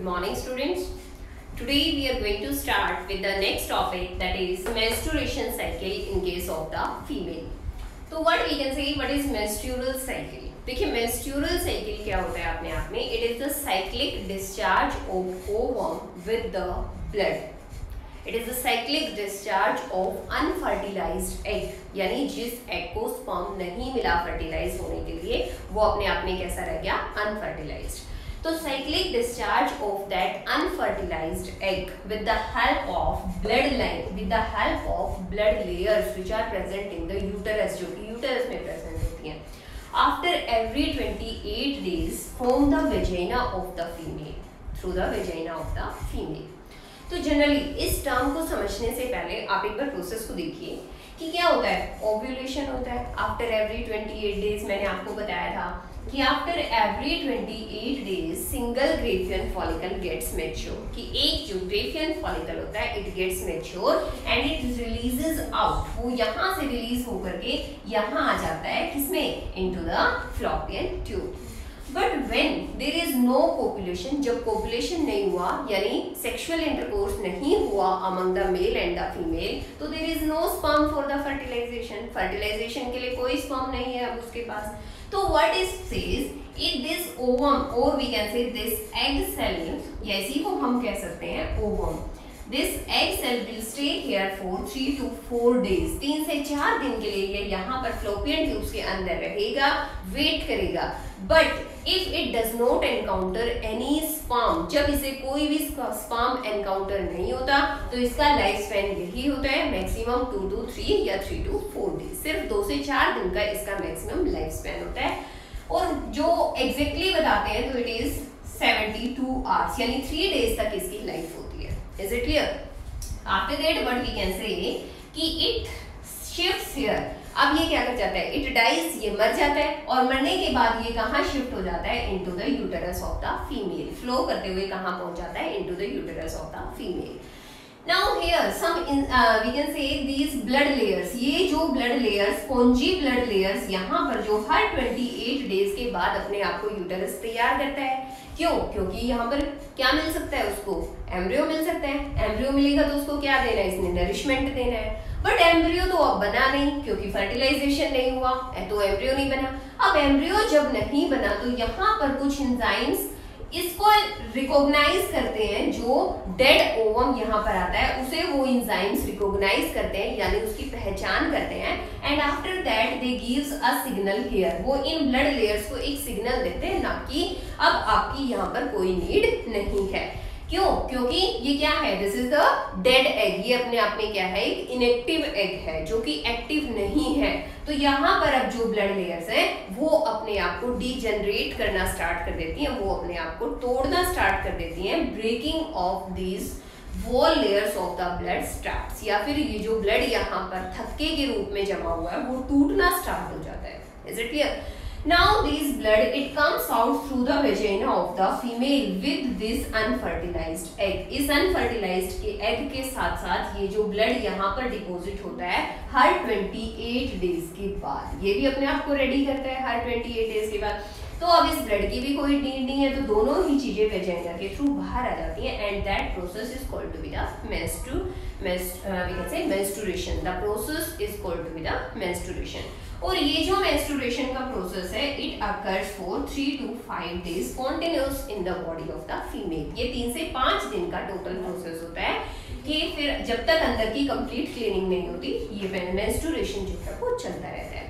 morning students. Today we are going to start with the next topic, that is menstruation cycle in case of the female. तो what we can say, what is menstrual cycle? देखिए menstrual cycle क्या होता है अपने आप में? It is the cyclic discharge of ovum with the blood. It is the cyclic discharge of unfertilized egg, यानी जिस egg को sperm नहीं मिला fertilize होने के लिए, वो अपने आप में कैसा रह गया? Unfertilized. तो cyclic discharge of that unfertilized egg with the help of blood line, with the help of blood layers which are present in the uterus, जो कि uterus में present होती हैं, after every 28 days form the vagina of the female, through the vagina of the female. तो generally इस term को समझने से पहले आप एक बार प्रोसेस को देखिए कि क्या होता है. ओव्यूलेशन होता है आफ्टर एवरी 28 डेज. मैंने आपको बताया था कि after every 28 days single Graafian follicle gets mature, कि एक जो ग्रेफियन फॉलिकल होता है it gets mature and it releases out. वो यहाँ से रिलीज होकर के यहाँ आ जाता है, किसमें? Into the fallopian tube. But when there is no copulation, जब कोपुलेशन नहीं हुआ यानी सेक्सुअल इंटरकोर्स नहीं हुआ among the male and the female, तो there is no sperm for the fertilization. Fertilization के लिए कोई स्पर्म नहीं है अब उसके पास. तो what is says it this ovum, और we can say this egg cell, या इसी को हम कह सकते हैं ovum. This egg cell will stay here for 3 to 4 days. 3 से 4 दिन के लिए ये यहाँ पर फ्लोपियन ट्यूब्स के अंदर रहेगा, वेट करेगा. But if it does not encounter any sperm, जब इसे कोई भी स्पर्म एनकाउंटर नहीं होता, तो इसका लाइफ स्पैन यही होता है, मैक्सिमम 2 to 3 या 3 to 4 डेज. सिर्फ 2 से 4 दिन का इसका मैक्सिमम लाइफ स्पैन होता है. और जो एग्जैक्टली बताते हैं तो इट इज 72 आवर्स, यानी 3 डेज तक इसकी लाइफ होती है. Is it clear? After that, what we can say कि it shifts here. अब ये क्या कर जाता है? It dies, ये मर जाता है, और मरने के बाद ये कहाँ शिफ्ट हो जाता है? Into the uterus of the female. Flow करते हुए कहाँ पहुँच जाता है? Into the uterus of the female. Now here some we can say these blood layers. ये जो blood layers, spongy blood layers यहाँ पर जो हर 28 days के बाद अपने आप को यूटरस तैयार करता है. क्यों? क्योंकि यहाँ पर क्या मिल सकता है उसको? एम्ब्रियो मिल सकता है. एम्ब्रियो मिलेगा तो उसको क्या देना है? इसने नरिशमेंट देना है. बट एम्ब्रियो तो अब बना नहीं, क्योंकि फर्टिलाइजेशन नहीं हुआ, तो एम्ब्रियो नहीं बना. अब एम्ब्रियो जब नहीं बना तो यहाँ पर कुछ एंजाइम्स इसको रिकॉग्नाइज करते हैं. जो डेड ओवम यहाँ पर आता है उसे वो एंजाइम्स रिकॉग्नाइज करते हैं, यानी उसकी पहचान करते हैं. And after that they gives a signal here. वो इन ब्लड लेयर्स को एक सिग्नल देते हैं, ना कि अब आपकी यहाँ पर कोई नीड नहीं है. क्यों? क्योंकि ये क्या है? This is the dead egg. ये अपने आप में क्या है? एक इनएक्टिव एग है जो कि एक्टिव नहीं है. तो यहाँ पर अब जो ब्लड लेयर्स हैं वो अपने आप को डीजनरेट करना स्टार्ट कर देती हैं, वो अपने आप को तोड़ना स्टार्ट कर देती हैं. Breaking of these wall layers of the blood starts, या फिर ये जो ब्लड यहाँ पर थक्के के रूप में जमा हुआ है वो टूटना स्टार्ट हो जाता है. Is it clear? Now this blood it comes out through the vagina of the female with this unfertilized egg. इस unfertilized के egg के साथ साथ ये जो blood यहाँ पर डिपोजिट होता है हर 28 डेज के बाद, ये भी अपने आप को रेडी करता है हर 28 डेज के बाद. तो अब इस ब्लड की भी कोई नीड नहीं है, तो दोनों ही चीजें वेजाइना के थ्रू बाहर आ जाती हैं. And that process is called to be the menstruation. The process is called to be the menstruation. और ये जो menstruation का प्रोसेस है it occurs for 3 to 5 days continuous in the body of the female. ये 3 से 5 दिन का total process होता है कि फिर जब तक अंदर की कंप्लीट क्लीनिंग नहीं होती ये menstruation जो है वो चलता रहता है.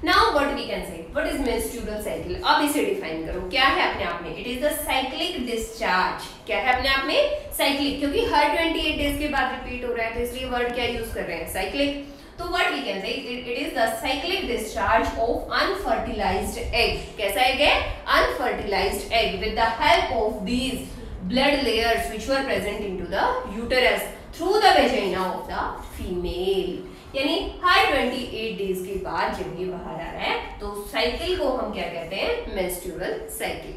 Now what we can say? What is menstrual cycle? अब इसे डिफाइन करो. क्या है अपने आप में? It is the cyclic discharge. क्या है अपने आप में? साइक्लिक, क्योंकि हर 28 डेज के बाद रिपीट हो रहा है, तो इसलिए वर्ड क्या यूज कर रहे हैं? साइक्लिक. तो what we can say? It is the cyclic discharge of unfertilized egg. कैसा egg है? Unfertilized egg with the help of these blood layers which were present into the uterus through the vagina of the female. यानी हर 28 days के बाद जब ये बाहर आ रहा है तो साइकिल को हम क्या कहते हैं? Menstrual cycle.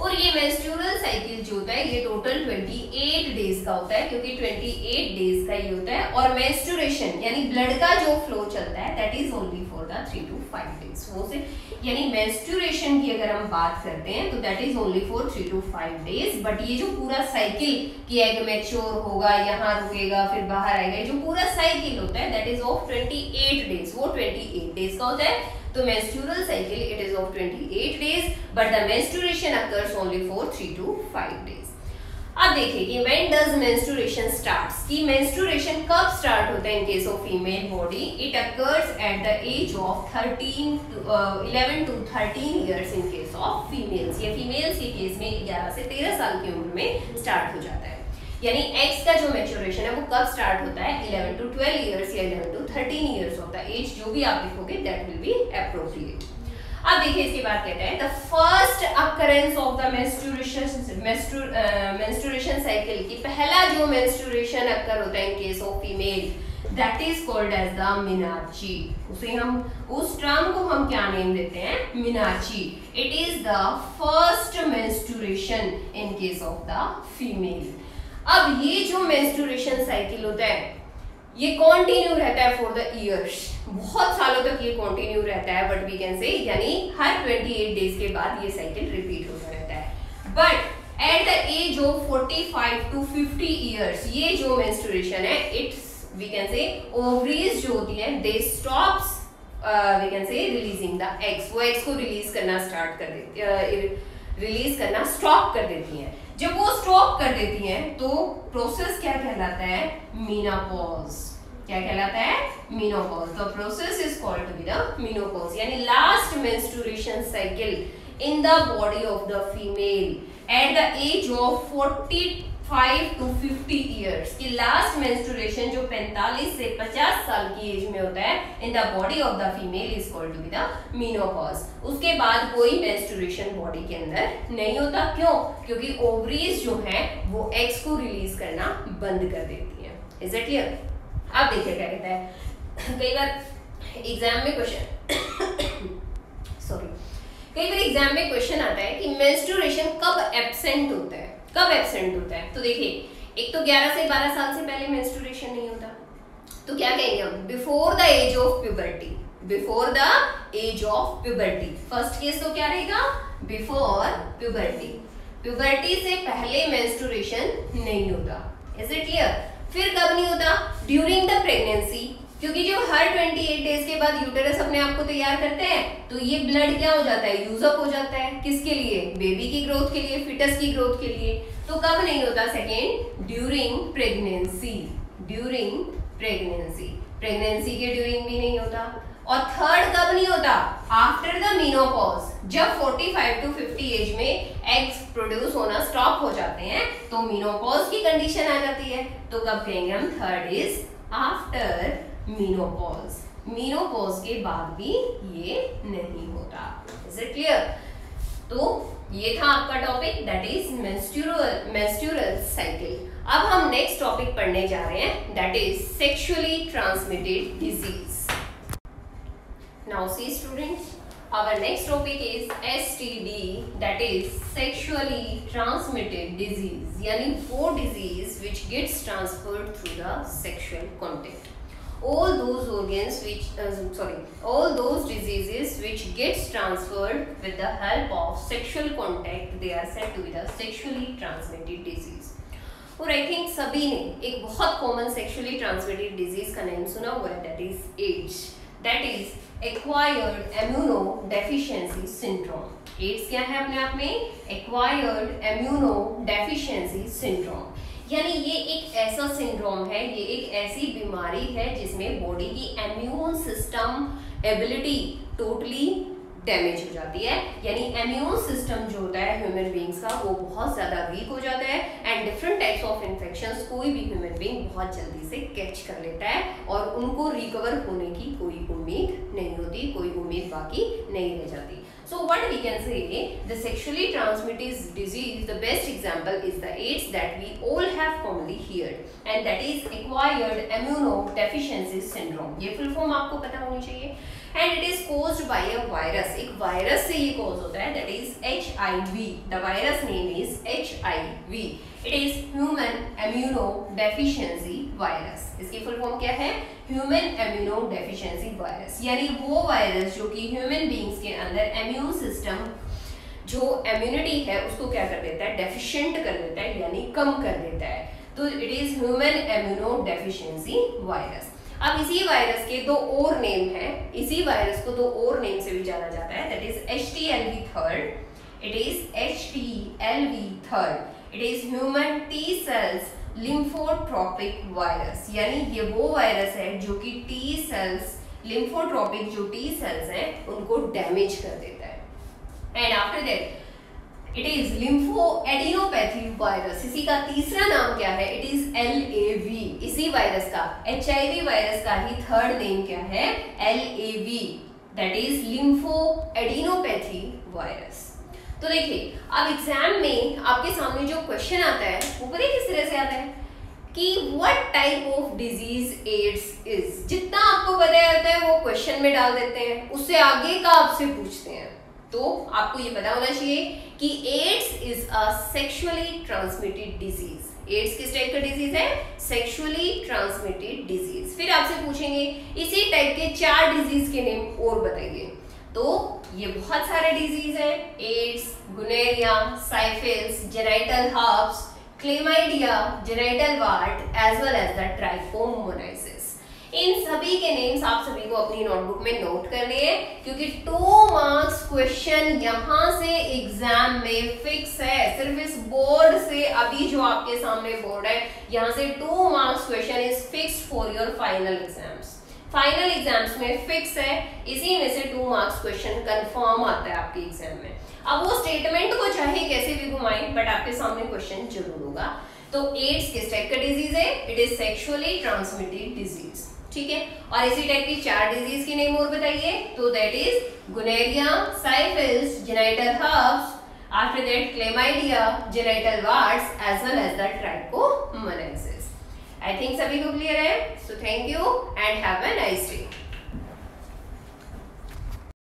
और ये मेंस्ट्रुअल साइकिल जो होता है ये टोटल 28 डेज का होता है, क्योंकि 28 डेज का ये होता है। और मेंस्ट्रुएशन यानी ब्लड का जो फ्लो चलता है that is only for the 3 to 5 days. वो से यानी मेंस्ट्रुएशन की अगर हम बात करते हैं तो that is only for 3 to 5 days. But ये जो पूरा साइकिल कि एग मैच्योर होगा, यहाँ रुकेगा, फिर बाहर आएगा, ये जो पूरा साइकिल होता है दैट इज ऑफ 28 डेज। वो 28 डेज का होता है। तो menstrual cycle it is of 28 days, but the menstruation occurs only for 3 to 5 days. अब देखिए कि when does menstruation starts, कि menstruation कब start होता है in case of female body? It occurs at the age of 11 to 13 years in case of females. ये females के case में 11 से 13 साल की उम्र में start हो जाता है। यानी एग्स का जो मैच्योरेशन है वो कब स्टार्ट होता है? 11 to 12 इयर्स या 11 to 13 years of the age, जो भी आप लिखोगे दैट विल बी एप्रोप्रिएट। अब देखिए इसके बाद कहता है the first occurrence of the menstruation cycle, की पहला जो मेंस्ट्रुएशन अकर होता है in case of female that is called as the menarche. उसे हम उस टर्म को हम क्या नेम देते हैं? Menarche. It is the first menstruation in case of the female. अब ये जो मेंस्ट्रुएशन साइकिल होता है ये कंटिन्यू रहता है फॉर द इयर्स, बहुत सालों तक ये कंटिन्यू रहता है। बट वी कैन से यानी हर 28 डेज के बाद ये साइकिल रिपीट होता रहता है। But at the age of 45 to 50 years ये जो मेंस्ट्रुएशन है it's we can say ovaries जो होती है they stops we can say releasing the eggs. वो एग्स को रिलीज करना स्टार्ट कर देती रिलीज करना स्टॉप कर देती हैं। जब वो स्टॉप कर देती हैं तो प्रोसेस क्या कहलाता है? मेनोपॉज। क्या कहलाता है? Menopause. The process is called to be the menopause, यानी last menstruation cycle in the body of the female at the age of 45 to 50 years की लास्ट मेंस्ट्रुएशन जो 45 से 50 साल की एज में होता है in the body of the female is called to be the menopause. उसके बाद कोई मेंस्ट्रुएशन बॉडी के अंदर नहीं होता। क्यों? क्योंकि ओवरीज जो है वो एग्स को रिलीज करना बंद कर देती है। Is it clear? अब देखिए क्या कहता है, कई बार एग्जाम में क्वेश्चन सॉरी कई बार एग्जाम में क्वेश्चन आता है कि मेंस्ट्रुएशन कब एब्सेंट होता है, कब एब्सेंट होता है? तो देखिए एक तो 11 से 12 साल से पहले मेंस्ट्रुएशन नहीं होता, तो क्या कहेंगे हम? Before the age of puberty. Before the age of puberty first case तो क्या रहेगा? Before puberty. प्यूबर्टी से पहले मेंस्ट्रुएशन नहीं होता। Is it clear? फिर कब नहीं होता? ड्यूरिंग द प्रेगनेंसी, क्योंकि जो हर 28 डेज के बाद यूटेरस अपने आप को तैयार करते हैं तो ये ब्लड क्या हो जाता है? यूज अप हो जाता है। किसके लिए? बेबी की ग्रोथ के लिए, फिटस की ग्रोथ के लिए। तो कब नहीं होता? Second, during pregnancy. During pregnancy, pregnancy के ड्यूरिंग भी नहीं होता। और थर्ड कब नहीं होता? आफ्टर द मेनोपॉज, जब 45 to 50 एज में एग्स प्रोड्यूस होना स्टॉप हो जाते हैं तो मेनोपॉज की कंडीशन आ जाती है। तो कब कहेंगे हम? Third is after menopause. Menopause के बाद भी ये नहीं होता। Is it clear? तो ये था आपका topic that is menstrual cycle. अब हम नेक्स्ट टॉपिक पढ़ने जा रहे हैं that is sexually transmitted disease. Now see students, our next topic is STD, that is sexually transmitted disease, यानी वो disease which gets transferred through the sexual contact. All those diseases which gets transferred with the help of sexual contact, they are said to be the sexually transmitted disease. और आई think सभी ने एक बहुत common sexually transmitted disease का नाम सुना हुआ है that is AIDS. That is acquired immunodeficiency syndrome. AIDS क्या है अपने आप में? एक्वायर्ड इम्यूनोडेफिशिएंसी सिंड्रोम, यानी ये एक ऐसा सिंड्रोम है, ये एक ऐसी बीमारी है जिसमें बॉडी की immune system ability totally damage हो जाती है। यानी इम्यून सिस्टम जो होता है ह्यूमन बींग्स का वो बहुत ज्यादा वीक हो जाता है and different types of infections कोई भी ह्यूमन बींग बहुत जल्दी से कैच कर लेता है और उनको रिकवर होने की कोई उम्मीद नहीं होती, कोई उम्मीद बाकी नहीं रह जाती। So what we can say, the sexually transmitted disease, the best example is the AIDS that we all have commonly heard, and that is acquired immunodeficiency syndrome. ये full form आपको पता होनी चाहिए। And it is caused by a virus, एक virus से ये cause होता है, that is HIV। The virus name is HIV। It is human immuno deficiency virus. इसकी फुल फॉर्म क्या है? ह्यूमन इम्यूनो डेफिशिएंसी वायरस, यानी वो वायरस जो कि ह्यूमन बींग्स के अंदर इम्यून सिस्टम जो इम्यूनिटी है उसको क्या कर देता है? डेफिशिएंट कर देता है, यानी कम कर देता है। तो it is human immuno deficiency virus. अब इसी वायरस के दो और नेम हैं, इसी वायरस को दो और नेम से भी जाना जाता है, that is HTLV-3। It is HTLV-3। It is human T cells lymphotropic virus, यानी ये वो वायरस है जो कि टी सेल्स, लिम्फोट्रोपिक जो टी सेल्स हैं उनको डैमेज कर देता है। And after that it is lymphadenopathy virus. इसी का तीसरा नाम क्या है? It is LAV। इसी वायरस का, HIV वायरस का ही थर्ड नेम क्या है? LAV, that is lymphadenopathy virus. तो देखिए, अब एग्जाम में आपके सामने जो क्वेश्चन आता है वो पता है किस तरह से आता है कि what type of disease AIDS is. जितना आपको पता रहता है वो क्वेश्चन में डाल देते हैं, उससे आगे का आपसे पूछते हैं। तो आपको ये पता होना चाहिए कि AIDS is a sexually transmitted disease. AIDS किस टाइप का डिजीज है? Sexually transmitted disease. फिर आपसे पूछेंगे इसी टाइप के 4 डिजीज के नेम और बताइए। तो ये बहुत सारे डिजीज हैं, AIDS, gonorrhea, syphilis, genital herpes, chlamydia, genital wart as well as the trichomoniasis. इन सभी के नेम्स आप सभी को अपनी नोटबुक में नोट करने हैं, क्योंकि 2 मार्क्स क्वेश्चन यहां से एग्जाम में फिक्स है। सिर्फ इस बोर्ड से, अभी जो आपके सामने बोर्ड है, यहां से 2 marks question is fixed for your final exams. Final exams में फिक्स है, इसी में से 2 मार्क्स क्वेश्चन कंफर्म आता है आपके एग्जाम में। अब वो स्टेटमेंट को चाहे कैसे भी घुमाएं, बट आपके सामने क्वेश्चन जरूर होगा। तो एड्स किस टाइप का डिजीज है? It is sexually transmitted disease, ठीक है। और इसी टाइप की 4 डिजीज की नेम और बताइए। तो that is gonorrhea, syphilis, genital herpes, after that chlamydia, genital warts as well as the trichomoniasis. I think सभी को क्लियर है। So thank you and have a nice day.